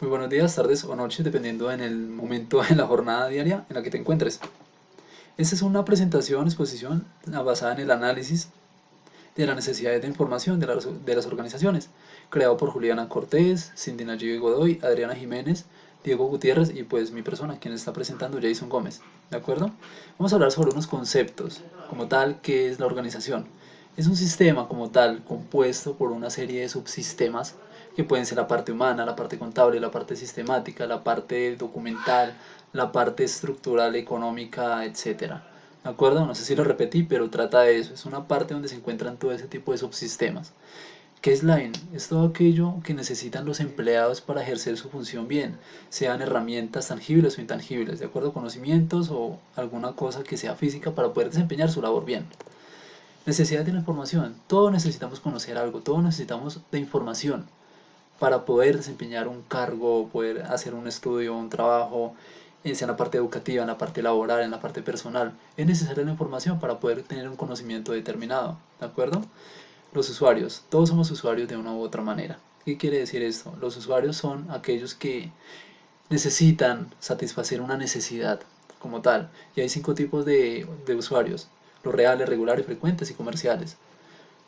Muy buenos días, tardes o noches, dependiendo en el momento en la jornada diaria en la que te encuentres. Esta es una presentación, exposición basada en el análisis de las necesidades de información de las organizaciones, creado por Juliana Cortés, Cindy Nayibe Godoy, Adriana Jiménez, Diego Gutiérrez y pues mi persona, quien está presentando, Jason Gómez. ¿De acuerdo? Vamos a hablar sobre unos conceptos, como tal, ¿qué es la organización? Es un sistema como tal, compuesto por una serie de subsistemas que pueden ser la parte humana, la parte contable, la parte sistemática, la parte documental, la parte estructural, económica, etcétera. ¿De acuerdo? No sé si lo repetí, pero trata de eso. Es una parte donde se encuentran todo ese tipo de subsistemas. ¿Qué es Line? Es todo aquello que necesitan los empleados para ejercer su función bien, sean herramientas tangibles o intangibles, de acuerdo a conocimientos o alguna cosa que sea física para poder desempeñar su labor bien. Necesidad de la información. Todos necesitamos conocer algo, todos necesitamos de información para poder desempeñar un cargo, poder hacer un estudio, un trabajo, sea en la parte educativa, en la parte laboral, en la parte personal. Es necesaria la información para poder tener un conocimiento determinado, ¿de acuerdo? Los usuarios, todos somos usuarios de una u otra manera. ¿Qué quiere decir esto? Los usuarios son aquellos que necesitan satisfacer una necesidad como tal. Y hay cinco tipos de usuarios: los reales, regulares, frecuentes y comerciales.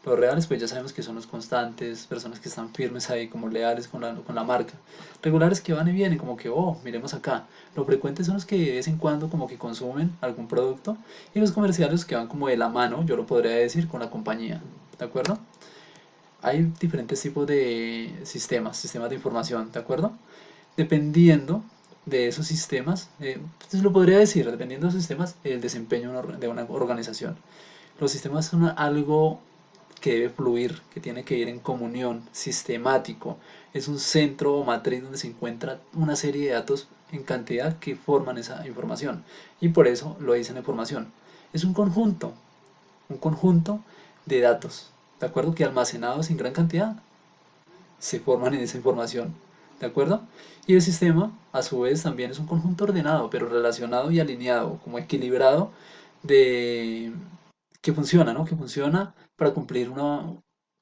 Los reales, pues ya sabemos que son los constantes, personas que están firmes ahí, como leales con la marca. Regulares que van y vienen, como que, oh, miremos acá. Los frecuentes son los que de vez en cuando como que consumen algún producto. Y los comerciales que van como de la mano, yo lo podría decir, con la compañía. ¿De acuerdo? Hay diferentes tipos de sistemas de información, ¿de acuerdo? Dependiendo de esos sistemas, pues lo podría decir, dependiendo de esos sistemas, el desempeño de una organización. Los sistemas son algo que debe fluir, que tiene que ir en comunión, sistemático. Es un centro o matriz donde se encuentra una serie de datos en cantidad que forman esa información. Y por eso lo dicen información. Es un conjunto de datos, ¿de acuerdo? Que almacenados en gran cantidad se forman en esa información, ¿de acuerdo? Y el sistema, a su vez, también es un conjunto ordenado, pero relacionado y alineado, como equilibrado, de que funciona, ¿no? Que funciona para cumplir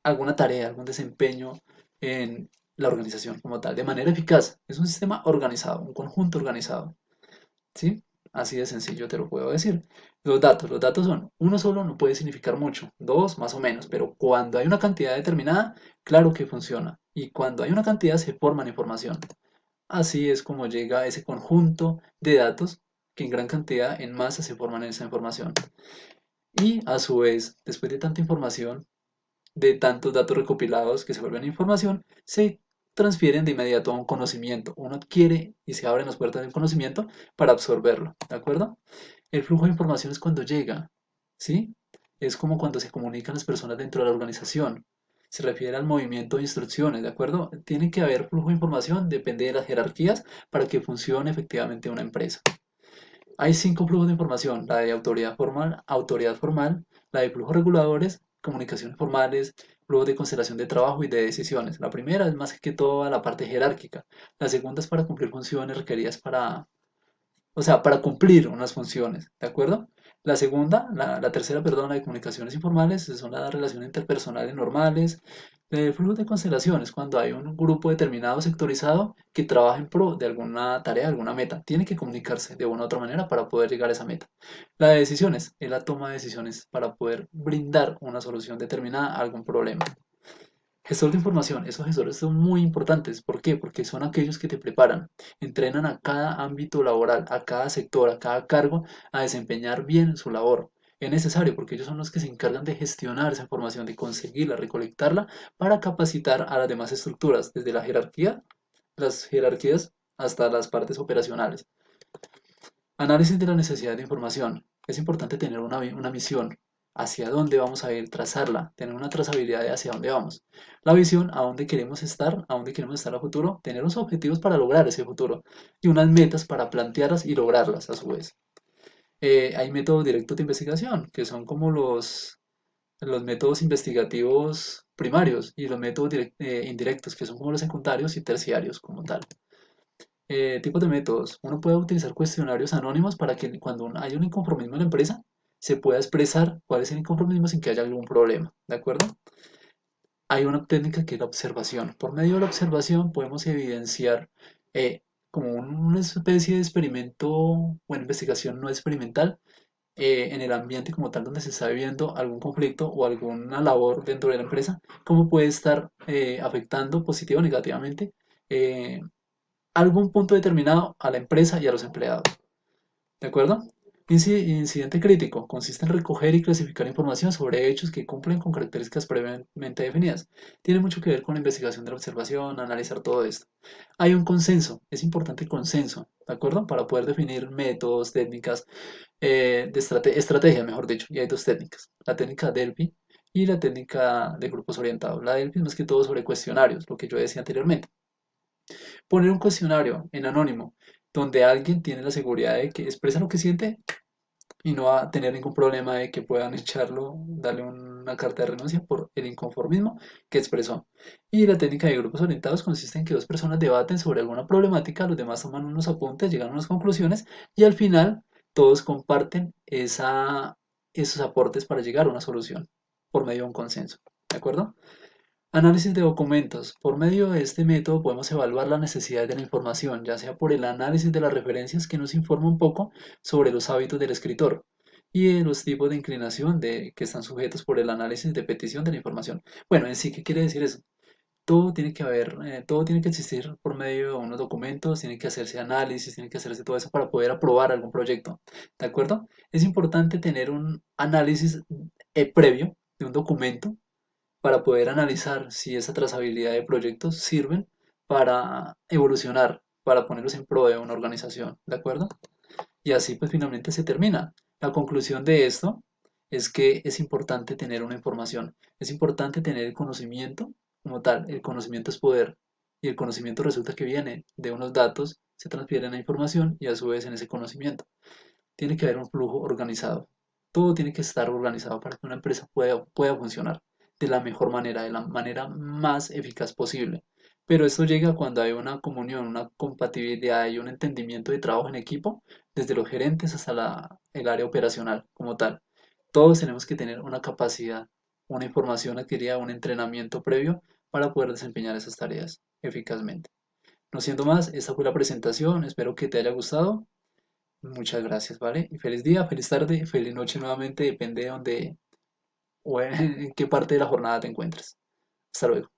alguna tarea, algún desempeño en la organización como tal, de manera eficaz. Es un sistema organizado, un conjunto organizado, ¿sí? Así de sencillo te lo puedo decir. Los datos son, uno solo no puede significar mucho, dos más o menos, pero cuando hay una cantidad determinada, claro que funciona. Y cuando hay una cantidad se forman información. Así es como llega ese conjunto de datos que en gran cantidad, en masa, se forman en esa información. Y a su vez, después de tanta información, de tantos datos recopilados que se vuelven información, se transfieren de inmediato a un conocimiento. Uno adquiere y se abren las puertas del conocimiento para absorberlo, ¿de acuerdo? El flujo de información es cuando llega, ¿sí? Es como cuando se comunican las personas dentro de la organización. Se refiere al movimiento de instrucciones, ¿de acuerdo? Tiene que haber flujo de información, depende de las jerarquías para que funcione efectivamente una empresa. Hay cinco flujos de información: la de autoridad formal, la de flujos reguladores, comunicaciones formales, flujos de constelación de trabajo y de decisiones. La primera es más que todo la parte jerárquica. La segunda es para cumplir funciones requeridas para cumplir unas funciones, ¿de acuerdo? La tercera, perdón, la de comunicaciones informales, son las relaciones interpersonales normales. El flujo de constelaciones, cuando hay un grupo determinado sectorizado que trabaja en pro de alguna tarea, alguna meta, tiene que comunicarse de una u otra manera para poder llegar a esa meta. La de decisiones es la toma de decisiones para poder brindar una solución determinada a algún problema. Gestor de información, esos gestores son muy importantes. ¿Por qué? Porque son aquellos que te preparan, entrenan a cada ámbito laboral, a cada sector, a cada cargo a desempeñar bien su labor. Es necesario porque ellos son los que se encargan de gestionar esa información, de conseguirla, recolectarla para capacitar a las demás estructuras, desde las jerarquías hasta las partes operacionales. Análisis de la necesidad de información. Es importante tener una misión, hacia dónde vamos a ir, trazarla, tener una trazabilidad de hacia dónde vamos. La visión, a dónde queremos estar a futuro, tener unos objetivos para lograr ese futuro y unas metas para plantearlas y lograrlas a su vez. Hay métodos directos de investigación, que son como los métodos investigativos primarios, y los métodos indirectos, que son como los secundarios y terciarios como tal. Tipos de métodos. Uno puede utilizar cuestionarios anónimos para que cuando hay un inconformismo en la empresa se pueda expresar cuál es el inconformismo sin que haya algún problema, ¿de acuerdo? Hay una técnica que es la observación. Por medio de la observación podemos evidenciar, eh, como una especie de experimento, bueno, investigación no experimental, en el ambiente como tal donde se está viviendo algún conflicto o alguna labor dentro de la empresa, cómo puede estar afectando positiva o negativamente eh, algún punto determinado a la empresa y a los empleados. ¿De acuerdo? Incidente crítico consiste en recoger y clasificar información sobre hechos que cumplen con características previamente definidas. Tiene mucho que ver con la investigación de la observación, analizar todo esto. Hay un consenso, es importante el consenso, ¿de acuerdo? Para poder definir métodos, técnicas, estrategia, mejor dicho. Y hay dos técnicas, la técnica Delphi y la técnica de grupos orientados. La Delphi es más que todo sobre cuestionarios, lo que yo decía anteriormente. Poner un cuestionario en anónimo donde alguien tiene la seguridad de que expresa lo que siente y no va a tener ningún problema de que puedan echarlo, darle una carta de renuncia por el inconformismo que expresó. Y la técnica de grupos orientados consiste en que dos personas debaten sobre alguna problemática, los demás toman unos apuntes, llegan a unas conclusiones y al final todos comparten esos aportes para llegar a una solución por medio de un consenso. ¿De acuerdo? Análisis de documentos. Por medio de este método podemos evaluar la necesidad de la información, ya sea por el análisis de las referencias que nos informa un poco sobre los hábitos del escritor y de los tipos de inclinación que están sujetos por el análisis de petición de la información. Bueno, en sí, ¿qué quiere decir eso? Todo tiene que haber, todo tiene que existir por medio de unos documentos, tiene que hacerse análisis, tiene que hacerse todo eso para poder aprobar algún proyecto. ¿De acuerdo? Es importante tener un análisis previo de un documento para poder analizar si esa trazabilidad de proyectos sirven para evolucionar, para ponerlos en pro de una organización, ¿de acuerdo? Y así pues finalmente se termina. La conclusión de esto es que es importante tener una información, es importante tener el conocimiento como tal, el conocimiento es poder y el conocimiento resulta que viene de unos datos, se transfieren a información y a su vez en ese conocimiento. Tiene que haber un flujo organizado. Todo tiene que estar organizado para que una empresa pueda funcionar de la mejor manera, de la manera más eficaz posible. Pero esto llega cuando hay una comunión, una compatibilidad y un entendimiento de trabajo en equipo, desde los gerentes hasta el área operacional como tal. Todos tenemos que tener una capacidad, una información adquirida, un entrenamiento previo para poder desempeñar esas tareas eficazmente. No siendo más, esta fue la presentación, espero que te haya gustado. Muchas gracias, ¿vale? Y feliz día, feliz tarde, feliz noche nuevamente, depende de dónde o en qué parte de la jornada te encuentres. Hasta luego.